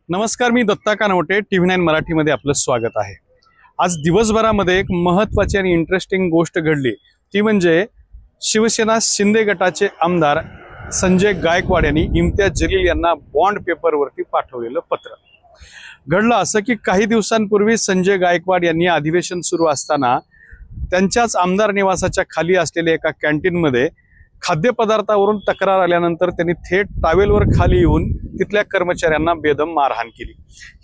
नमस्कार, मी दत्ता कानवटे, TV9 मराठीमध्ये आपलं स्वागत आहे। आज दिवसभरामध्ये एक महत्त्वाची आणि इंटरेस्टिंग गोष्ट घडली, ती म्हणजे शिवसेना शिंदे गटाचे आमदार संजय गायकवाड यांनी इम्तियाज जलील यांना बॉन्ड पेपरवरती पाठवलेलं पत्र। घडलं असं की काही दिवसांपूर्वी संजय गायकवाड यांनी अधिवेशन सुरू असताना त्यांच्याच आमदार निवासाच्या खाली असलेल्या एका कॅन्टीनमध्ये खाद्यपदार्थावरून तक्रार आल्यानंतर त्यांनी थेट टावेलवर खाली येऊन तिथल्या कर्मचाऱ्यांना बेदम मारहाण केली।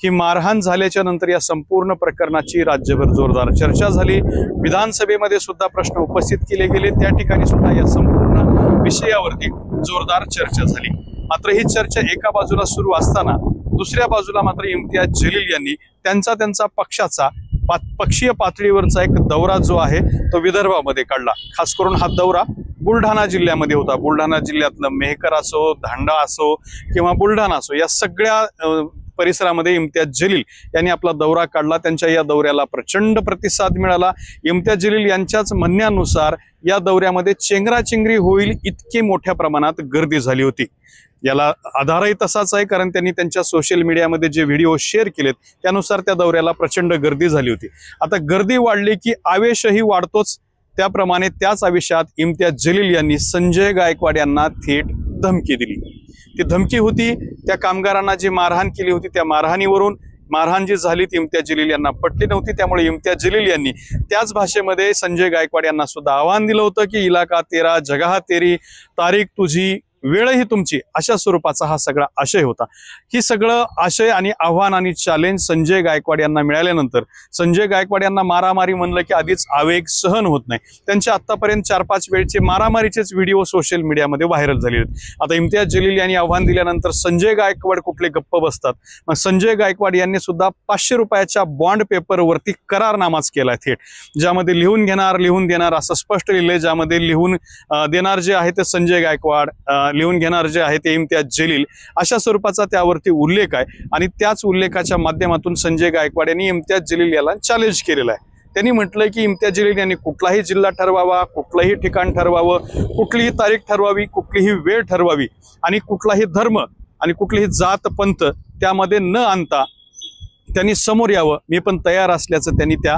ही मारहाण झाल्याच्या नंतर या संपूर्ण प्रकरणाची राज्यभर जोरदार चर्चा झाली। विधानसभेमध्ये सुद्धा प्रश्न उपस्थित केले गेले, त्या ठिकाणी सुद्धा या संपूर्ण विषयावरती जोरदार चर्चा झाली। मात्र ही चर्चा एका बाजूला सुरू असताना दुसऱ्या बाजूला मात्र इम्तियाज जलील यांनी त्यांचा पक्षाचा पक्षीय पातळीवरचा एक दौरा जो आहे तो विदर्भामध्ये काढला। खास करून हा दौरा बुलढाणा जिल्ह्यामध्ये होता। बुलढाणा जिल्ह्यातलं मेहकर असो, धांडा असो किंवा बुलढाणा असो, या सगळ्या परिसरामध्ये इम्तियाज जलील यांनी आपला दौरा काढला। त्यांच्या या दौऱ्याला प्रचंड प्रतिसाद मिळाला। इम्तियाज जलील यांच्याच म्हणण्यानुसार या दौऱ्यामध्ये चेंगराचेंगरी होईल इतकी मोठ्या प्रमाणात गर्दी झाली होती। याला आधारही तसाच आहे, कारण त्यांनी त्यांच्या सोशल मीडियामध्ये जे व्हिडिओ शेअर केलेत त्यानुसार त्या दौऱ्याला प्रचंड गर्दी झाली होती। आता गर्दी वाढली की आवेशही वाढतोच, त्याप्रमाणे त्याच आवेशात इम्तियाज जलील यांनी संजय गायकवाड यांना थेट धमकी दिली। ती धमकी होती त्या कामगारांना जी मारहाण केली होती त्या मारहाणीवरून। मारहाण जी झाली ती इम्तियाज जलील यांना पटली नव्हती, त्यामुळे इम्तियाज जलील यांनी त्याच भाषेमध्ये संजय गायकवाड यांना सुद्धा आव्हान दिलं होतं की इलाका तेरा जगह तेरी, तारीख तुझी, वेळही तुमची, अशा स्वरूपाचा हा सगळा आशय होता। ही सगळं आशय आणि आव्हान आणि चॅलेंज संजय गायकवाड यांना मिळाल्यानंतर संजय गायकवाड यांना मारामारी म्हणलं की आधीच आवेग सहन होत नाही। त्यांचे आतापर्यंत 4-5 वेळचे मारामारीचेच व्हिडिओ सोशल मीडियामध्ये व्हायरल झाले आहेत। आता इम्तियाज जलील यांनी आव्हान दिल्यानंतर संजय गायकवाड कुठले गप्प बसतात। मग संजय गायकवाड यांनी सुद्धा 500 रुपयाच्या बॉन्ड पेपरवरती करारनामाच केलाय थेट, ज्यामध्ये लिहून घेणार लिहून देणार असं स्पष्ट लिहिलंय। ज्यामध्ये लिहून देणार जे आहे ते संजय गायकवाड, लिहून घेणार जे आहे ते इम्तियाज जलील, अशा स्वरूपाचा त्यावरती उल्लेख आहे। आणि त्याच उल्लेखाच्या माध्यमातून संजय गायकवाड यांनी इम्तियाज जलील याला चॅलेंज केलेलं आहे। त्यांनी म्हटलंय की इम्तियाज जलील यांनी कुठलाही जिल्हा ठरवावा, कुठलंही ठिकाण ठरवावं, कुठलीही तारीख ठरवावी, कुठलीही वेळ ठरवावी आणि कुठलाही धर्म आणि कुठलीही जात पंथ त्यामध्ये न आणता त्यांनी समोर यावं, मी पण तयार असल्याचं त्यांनी त्या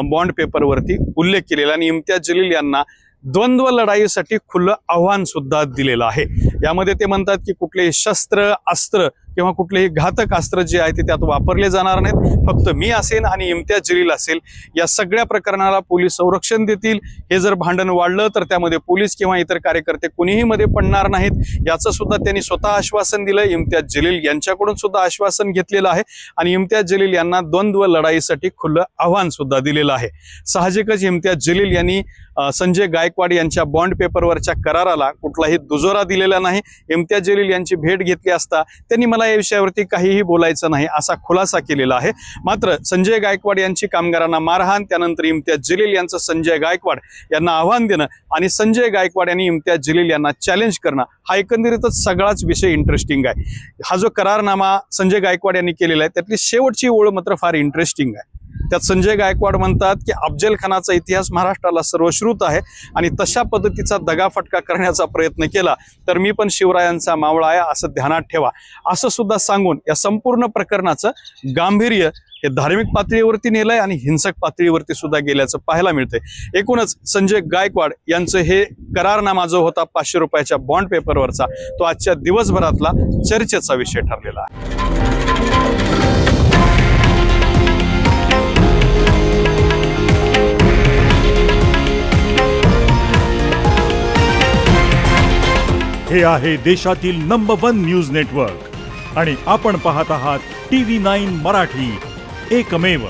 बॉन्ड पेपरवरती उल्लेख केलेला। आणि इम्तियाज जलील यांना द्वंद्व लढाईसाठी खुलं आव्हान सुद्धा दिलेलं आहे। यामध्ये ते म्हणतात की कुठलेही शस्त्र, अस्त्र किंवा कुठलेही घातक अस्त्र जे आहे ते त्यात वापरले जाणार नाहीत, फक्त मी असेल आणि इम्तियाज जलील असेल। या सगळ्या प्रकरणाला पोलीस संरक्षण देतील। हे जर भांडण वाढलं तर त्यामध्ये पोलीस किंवा इतर कार्यकर्ते कुणीही मध्ये पडणार नाहीत, याचं सुद्धा त्यांनी स्वतः आश्वासन दिलं। इम्तियाज जलील यांच्याकडून सुद्धा आश्वासन घेतलेलं आहे आणि इम्तियाज जलील यांना द्वंद्व लढाईसाठी खुलं आव्हान सुद्धा दिलेलं आहे। साहजिकच इम्तियाज जलील यांनी संजय गायकवाड यांच्या बॉन्ड पेपरवरच्या कराराला कुठलाही दुजोरा दिलेला नाही। इम्तियाज जलील यांची भेट घेतली असता त्यांनी मला या विषयावरती काहीही बोलायचं नाही असा खुलासा केलेला आहे। मात्र संजय गायकवाड यांची कामगारांना मारहाण, त्यानंतर इम्तियाज जलील यांचं संजय गायकवाड यांना आव्हान देणं आणि संजय गायकवाड यांनी इम्तियाज जलील यांना चॅलेंज करणं, हा एकंदरीतच सगळाच विषय इंटरेस्टिंग आहे। हा जो करारनामा संजय गायकवाड यांनी केलेला आहे त्यातली शेवटची ओळ मात्र फार इंटरेस्टिंग आहे। त्यात संजय गायकवाड म्हणतात की अफजल खानाचा इतिहास महाराष्ट्राला सर्वश्रुत आहे आणि तशा पद्धतीचा दगाफटका करण्याचा प्रयत्न केला तर मी पण शिवरायांचा मावळा आहे असं ध्यानात ठेवा, असं सुद्धा सांगून या संपूर्ण प्रकरणाचं गांभीर्य हे धार्मिक पातळीवरती नेलंय आणि हिंसक पातळीवरती सुद्धा गेल्याचं पाहायला मिळतंय। एकूणच संजय गायकवाड यांचं हे करारनामा जो होता 500 रुपयाच्या बॉन्ड पेपरवरचा, तो आजच्या दिवसभरातला चर्चेचा विषय ठरलेला आहे। हे आहे देशातील नंबर 1 न्यूज नेटवर्क आणि आपण पाहत आहात TV9 मराठी, एकमेव।